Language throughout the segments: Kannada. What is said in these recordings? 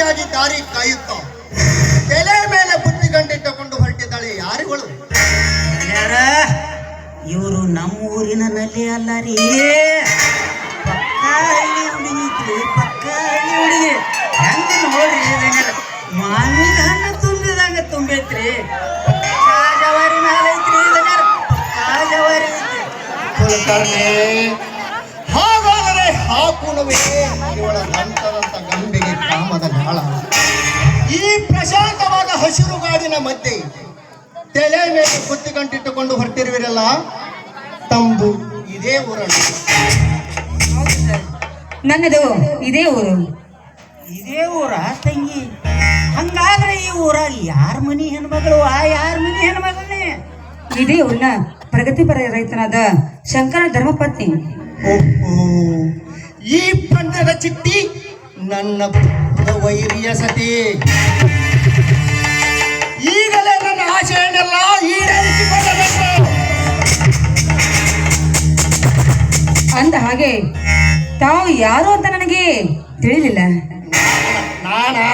ಮಗಳಿಗಾಗಿ ದಾರಿ ಕಾಯುತ್ತ ತಲೆ ಮೇಲೆ ಬುತ್ತಿಗಂಟಿಟ್ಟುಕೊಂಡು ಹೊರಟಿದ್ದಾಳೆ ಯಾರುಗಳು? ಇವರು ನಮ್ಮೂರಿನ ನಲ್ಲಿ ಅಲ್ಲ ರೀ, ಪಕ್ಕ ಹಳ್ಳಿ ಹುಡುಗಿ ಐತ್ರಿ, ಪಕ್ಕ ಹಳ್ಳಿ ಹುಡುಗಿ. ಹೆಂಗ ನೋಡ್ರಿ ಮಾವಿನ ಹಣ್ಣು ತುಂಬಿದಂಗ ತುಂಬೈತ್ರಿ, ಜವಾರಿ ಮ್ಯಾಲ ಐತ್ರಿ, ಜವಾರಿ ಐತ್ರಿ. ಕುಲಕರ್ಣಿ, ಹಾಗಾದರೆ ಹಾಕುಣವೇ ಇವಳ ನಂತರಂತ ಗಂಬೆಗೆ ಕಾಮದ ನಾಳ. ಈ ಪ್ರಶಾಂತವಾದ ಹಸಿರುಗಾಡಿನ ಮಧ್ಯೆ ತಲೆ ಮೇಲೆ ಬುತ್ತಿಗಂಟಿಟ್ಟುಕೊಂಡು ಹೊರಟಿರುವಿರಲ್ಲ, ತಮ್ಮದು ಇದೇ ಊರಲ್ಲ? ನನ್ನದು ಇದೇ ಊರು. ಇದೇ ಊರ ತಂಗಿ? ಹಂಗಾದ್ರೆ ಈ ಊರಾಗ ಯಾರ ಮನಿ ಹೆಣ್ಮಗಳು? ಯಾರ ಮನಿ ಹೆಣ್ಮಗಳೇ? ಇದೇ ಊರಿನ ಪ್ರಗತಿಪರ ರೈತನಾದ ಶಂಕರ ಧರ್ಮಪತ್ನಿ. ಓಹೋ, ಈ ಪಂದ್ಯದ ಚಿಟ್ಟಿ ನನ್ನ ವೈರಿಯ ಸತಿ. ಈಗಲೇ ನನ್ನ ಆಶೆಯನ್ನೆಲ್ಲ ಈಡೇರಿಸಿಕೊಳ್ಳಬೇಕು. ಅಂದ ಹಾಗೆ ತಾವು ಯಾರು ಅಂತ ನನಗೆ ತಿಳಿಲಿಲ್ಲ. ನಾನಾ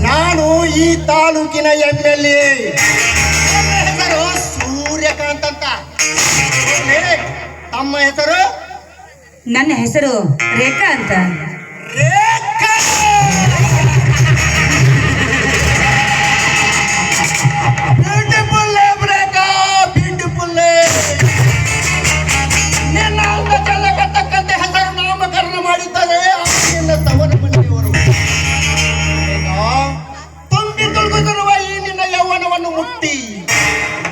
ನಾನು ಈ ತಾಲೂಕಿನ MLA. ಹೆಸರು ಸೂರ್ಯಕಾಂತ್ ಅಂತ. ತಮ್ಮ ಹೆಸರು? ನನ್ನ ಹೆಸರು ರೇಖಾ ಅಂತ. ಬ್ಯೂಟಿಫುಲ್ ರೇಖಾ, ಬ್ಯೂಟಿಫುಲ್. ನಿನ್ನ ಅಂಗ ಚೆಲ್ಲಕತ್ತಕ್ಕಂತೆ ಹೆಸರು ನಾಮಕರಣ ಮಾಡಿದ್ದಾರೆ ನಿನ್ನ ತವರ ಮನೆಯವರು. ತುಂಬಿ ತುಳುಕುತ್ತಿರುವ ಈ ನಿನ್ನ ಯೌವನವನ್ನು ಮುಟ್ಟಿ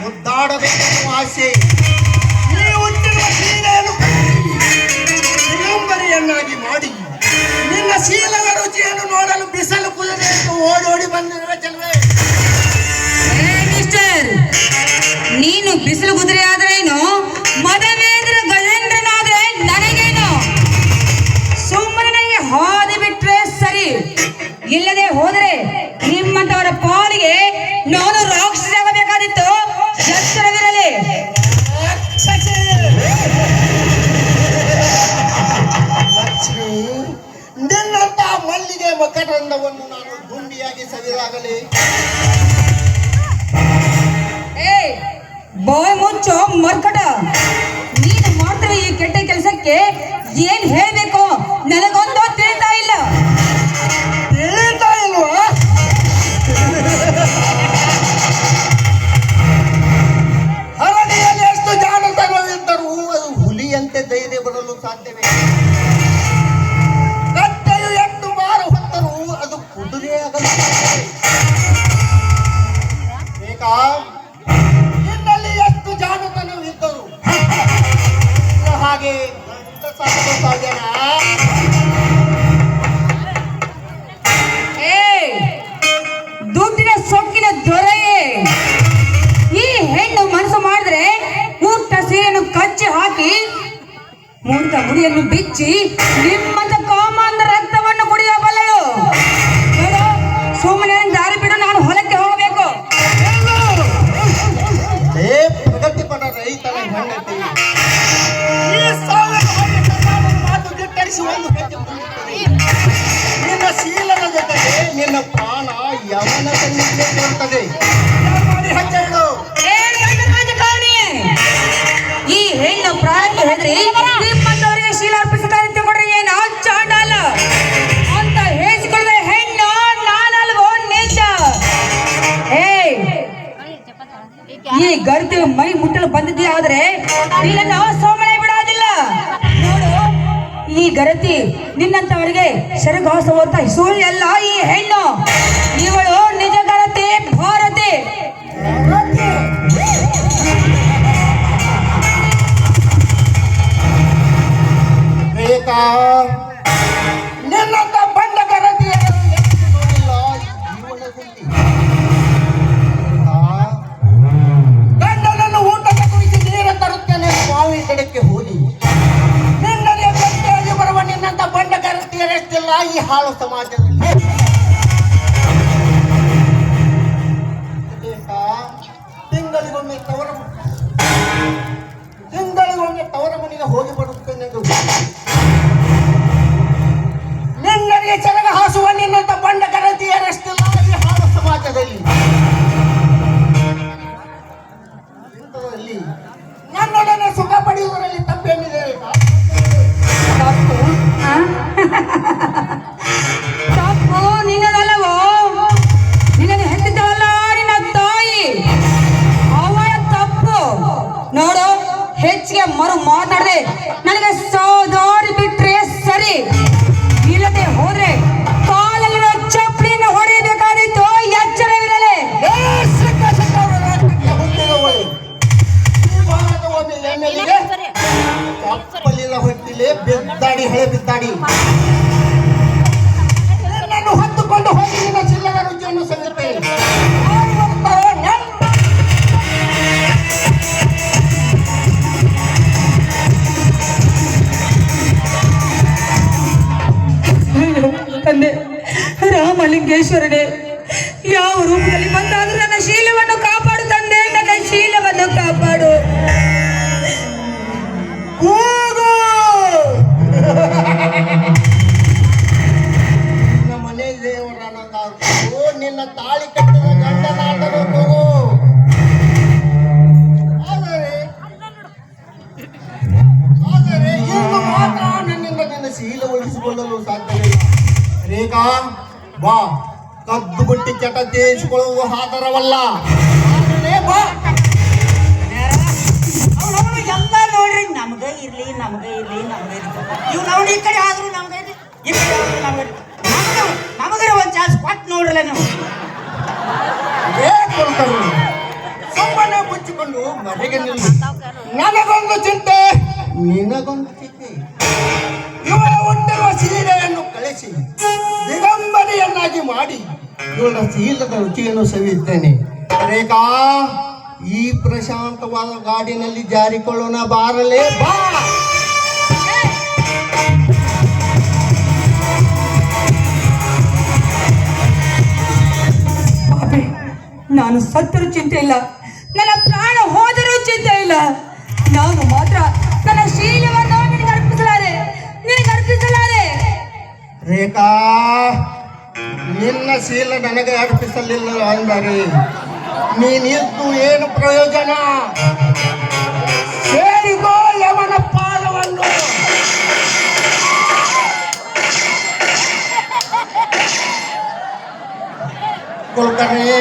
ಮುದ್ದಾಡಬೇಕೆನ್ನುವ ಆಸೆ. ಈ ಹುಟ್ಟಿರುವ ಸೀರೆಯನ್ನು ವಿಳಂಬರಿಯನ್ನಾಗಿ ಮಾಡಿ ನಿನ್ನ ಶೀಲದ ರುಚಿಯನ್ನು ನೋಡಲು ಬಿಸಲು ಕುದುರೆ ಎಂದು ಓಡೋಡಿ ಬಂದಿರುವ ಚೆಲುವೆ. ಮಿಸ್ಟರ್, ನೀನು ಬಿಸಿಲು ಕುದುರೆ ಆದ್ರೇನು, ಮದವೇಂದ್ರ ಗಜೇಂದ್ರನಾದ್ರೆ ನನಗೇನು? ಸುಮ್ಮನೆ ನನಗೆ ಹಾದಿ ಬಿಟ್ರೆ ಸರಿ, ಇಲ್ಲದೆ ಹೋದರೆ ನಿಮ್ಮಂತವರ ಪಾಲಿಗೆ ನಾನು ರಾಕ್ಷಸರಾಗಬೇಕಾದಿತ್ತು. ಎಚ್ಚರವಿರಲಿ. ಲಕ್ಷ್ಮಿ, ನಿನ್ನಂತ ಮಲ್ಲಿಗೆ ಮಕರಂದವನ್ನು ನಾನು ಗುಂಡಿಯಾಗಿ ಸವಿದಾಗಲಿ. ಬಾಯ್ ಮುಚ್ಚೋ ಮರ್ಕಟ. ನೀನು ಮಾಡ್ತಿರೋ ಈ ಕೆಟ್ಟ ಕೆಲಸಕ್ಕೆ ಏನ್ ಹೇಳ್ಬೇಕು ನನಗೊಂದು ತಿಳಿತಾ ಇಲ್ಲ. ತಿಳಿತಾ ಇಲ್ವಾ? ಹರಡಿಯಲ್ಲಿ ಎಷ್ಟು ಜಾಣತನವಿದ್ದರೂ ಅದು ಹುಲಿಯಂತೆ ಧೈರ್ಯ ಬರಲು ಸಾಧ್ಯವೇ? ಕತ್ತೆಯು ಎಷ್ಟು ಭಾರ ಹೊತ್ತರೂ ಅದು ಕುದುರೆಯಾಗಲು ಸಾಧ್ಯವೇ? ಬೇಕಾ ನಿನ್ನಲ್ಲಿ ಎಷ್ಟು ಜಾಣತನವಿದ್ದರು ಹಾಗೆ ಸಾಧಲು ಸಾಧ್ಯನಾ? ದುಡ್ಡಿನ ಸೊಕ್ಕಿನ ದೊರೆಯೇ, ಈ ಹೆಣ್ಣು ಮನಸ್ಸು ಮಾಡಿದ್ರೆ ಊಟ ಸೀರೆಯನ್ನು ಕಚ್ಚಿ ಹಾಕಿ ಮುಂದ ಮುಡಿಯನ್ನು ಬಿಚ್ಚಿ ನಿಮ್ಮಂತ ಕಾಮಾಂಧ ರಕ್ತವನ್ನು ಕುಡಿಯಬಲ್ಲಳು. ಸುಮ್ಮನೆ ದಾರಿ ಬಿಡು, ನಾನು ಹೊಲಕ್ಕೆ ಹೋಗಬೇಕು. ಪ್ರಗತಿಪರ ರೈತನ ಹೆಂಡತಿ ಈ ಸಾವಿರ ಮಾತು ಗಿಟ್ಟರಿಸಿ ಒಂದು ಹೆಜ್ಜೆ ಮುಂದಿಟ್ಟರೆ ನಿನ್ನ ಶೀಲದ ಜೊತೆಗೆ ನಿನ್ನ ಪ್ರಾಣ ಯಮನ ಸನ್ನಿಧಿಗೆ ಬರುತ್ತದೆ. ಹೆಜ್ಜೆ ಇಡು. ಈ ಹೆಣ್ಣು ಪ್ರಾಣಕ್ಕೆ ಹೆದರಿ ನಿಮ್ಮಂತವರಿಗೆ ಶೀಲ ಅರ್ಪಿಸುತ್ತಾರೆ ತಗೊಂಡ್ರೆ ಏನು ಚಾಂಡಾಲ ಅಂತ ಹೇಳಿಸಿಕೊಳ್ಳದೆ ಹೆಣ್ಣು ನಾನಲ್ವೋ ನಿಜ. ಈ ಗರ್ತಿ ಮೈ ಮುಟ್ಟಲು ಬಂದಿದ್ದೀಯ ಆದ್ರೆ ನಿನ್ನನ್ನು ಸೋಮನೆ ಬಿಡೋದಿಲ್ಲ. ನೋಡು, ಈ ಗರತಿ ನಿನ್ನಂತವರಿಗೆ ಶರಗಾಸುವಂತ ಸುಳ್ಳು ಎಲ್ಲ. ಈ ಹೆಣ್ಣು ಇವಳು ನಿಜ ಗರತಿ ಭಾರತಿ. ಬೇಕಾ ನಿನ್ನಂತ ಬಂಡ ಗರತಿಯನ್ನು ನೋಡಿಲ್ಲ ಜೀವನದಲ್ಲಿ. ಗಂಡನನ್ನು ಊಟಕ್ಕೆ ಕುರಿತು ನೀರು ತರುತ್ತೇನೆ ಬಾವಿ ಕಡೆಗೆ ಹೋಗಿ ನಿನ್ನದೇ ಗಟ್ಟಿಯಾಗಿ ಬರುವ ನಿನ್ನಂತ ಬಂಡ ಗರತಿಯರಷ್ಟಿಲ್ಲ ಈ ಹಾಳು ಸಮಾಜದಲ್ಲಿ. ತಿಂಗಳಿಗೊಮ್ಮೆ ತವರ ಸಮಾಜದೊಳಗೆ ಹೋಗಿ ಬರುತ್ತೇನೆಂದು ನಿನ್ನರಿಗೆ ಚರಗ ಹಾಸುವ ನಿನ್ನಂತ ಬಂಡ ಗರತಿಯರಷ್ಟಿಲ್ಲ ಈ ಹಾಳು ಸಮಾಜದಲ್ಲಿ. ಇಂಥದ್ರಲ್ಲಿ ನನ್ನೊಡನೆ ಸುಖ ಪಡೆಯುವುದರಲ್ಲಿ ತಪ್ಪೇನಿದೆ? ತಪ್ಪು ಆ? ತಪ್ಪು ನಿನ್ನದಲ್ಲವೋ? ನಿನ್ನನ್ನು ಹೆತ್ತಿದ್ದವಲ್ಲ ನಿನ್ನ ತಾಯಿ, ಅವಳ ತಪ್ಪು. ನೋಡು, ಹೆಚ್ಚಿಗೆ ಮಾತಾಡದೆ ನನಗೆ ಸೋದೋರಿ ಬಿಟ್ರೆ ಸರಿ, ಇಲ್ಲದೆ ಹೋದ್ರೆ ಕಾಲಲ್ಲಿನ ಚಪ್ಪಲಿನ ಹೊಡೆಯಬೇಕಾದಿತ್ತು. ಎಚ್ಚರವಿರಲಿ. ಚಪ್ಪಲಿನ ಹೊಟ್ಟಿಲೆ ಬಿದ್ದಾಡಿ ಹಳೆ ಬಿದ್ದಾಡಿ ನನ್ನನ್ನು ಹೊತ್ತುಕೊಂಡು ಹೋಗಿ ನಿನ್ನ ಚಿಲ್ಲದ ರುಚಿಯನ್ನು ಸವಿಯುತ್ತೆ. ತಂದೆ ರಾಮಲಿಂಗೇಶ್ವರನೇ, ಯಾವ ರೂಪದಲ್ಲಿ ಬಂದಾದರೂ ನನ್ನ ಶೀಲವನ್ನು ಕಾಪಾಡು ತಂದೆ, ನನ್ನ ಶೀಲವನ್ನು ಕಾಪಾಡು. ನಿನ್ನ ಮನೆ ದೇವರನ್ನಾದರೂ ನಿನ್ನ ತಾಳಿ ಕಟ್ಟಿದ ಗಂಡನಾದರೂ ಕೂಗು. ಆದರೆ ಇಂದು ಮಾತ್ರ ನನ್ನಿಂದ ನಿನ್ನ ಶೀಲ ಉಳಿಸಿಕೊಳ್ಳಲು ಸಾಧ್ಯವಿಲ್ಲ. ರೇಖಾ, ಬಾ, ಕದ್ದು ಬುಟ್ಟಿ ಚಟ ತೇರಿಸಿಕೊಳ್ಳುವುದು ಆಧಾರವಲ್ಲ. ಬಾ, ಅವನವನು ಎಲ್ಲ ನೋಡ್ರಿ, ನಮ್ಗೆ ಇರ್ಲಿ ನಮ್ಗೆ ಇರ್ಲಿ ನಮ್ಗೆ ಇರ್ಲಿ. ಇವ್ ನಾವು ಈ ಕಡೆ ಆದ್ರೂ ನಮ್ಗೆ ಇರ್ಲಿ, ಈ ಕಡೆ ಆದ್ರೂ ನಮ್ಗೆ ಇರ್ಲಿ. ನಮಗರ ಒಂದು ಚಾನ್ಸ್ ಕೊಟ್ಟು ನೋಡ್ರಲ್ಲ ನೀವು. ಸುಮ್ಮನೆ ಮುಚ್ಚಿಕೊಂಡು ಮನೆಗೆ ನಿಲ್ಲು. ನನಗೊಂದು ಚಿಂತೆ, ನಿನಗೊಂದು ಚಿಂತೆ. ಇವಳ ಹುಟ್ಟಿರುವ ಸೀರೆಯನ್ನು ಕಳಿಸಿ ದಿಗಂಬರಿಯನ್ನಾಗಿ ಮಾಡಿ ಇವಳ ಶೀಲದ ರುಚಿಯನ್ನು ಸವಿಯುತ್ತೇನೆ. ರೇಖಾ, ಈ ಪ್ರಶಾಂತವಾದ ಗಾಡಿನಲ್ಲಿ ಜಾರಿಕೊಳ್ಳೋಣ, ಬಾರಲೇ ಬಾ. ಪಾಪಿ, ನಾನು ಸತ್ತರೂ ಚಿಂತೆ ಇಲ್ಲ, ನನ್ನ ಪ್ರಾಣ ಹೋದರೂ ಚಿಂತೆ ಇಲ್ಲ. ನಾನು ಮಾತ್ರ ನನ್ನ ಶೀಲವನ್ನು ನಿನಗೆ ಅರ್ಪಿಸಲಾರೆ. ರೇಖಾ, ನಿನ್ನ ಶೀಲ ನನಗೆ ಅರ್ಪಿಸಲಿಲ್ಲ ಅಂದರೆ ನೀನಿದ್ದು ಏನು ಪ್ರಯೋಜನ? ಸೇರಿಗೋ ಯವನ ಪಾದವನ್ನು. ಕುಲಕರ್ಣಿ,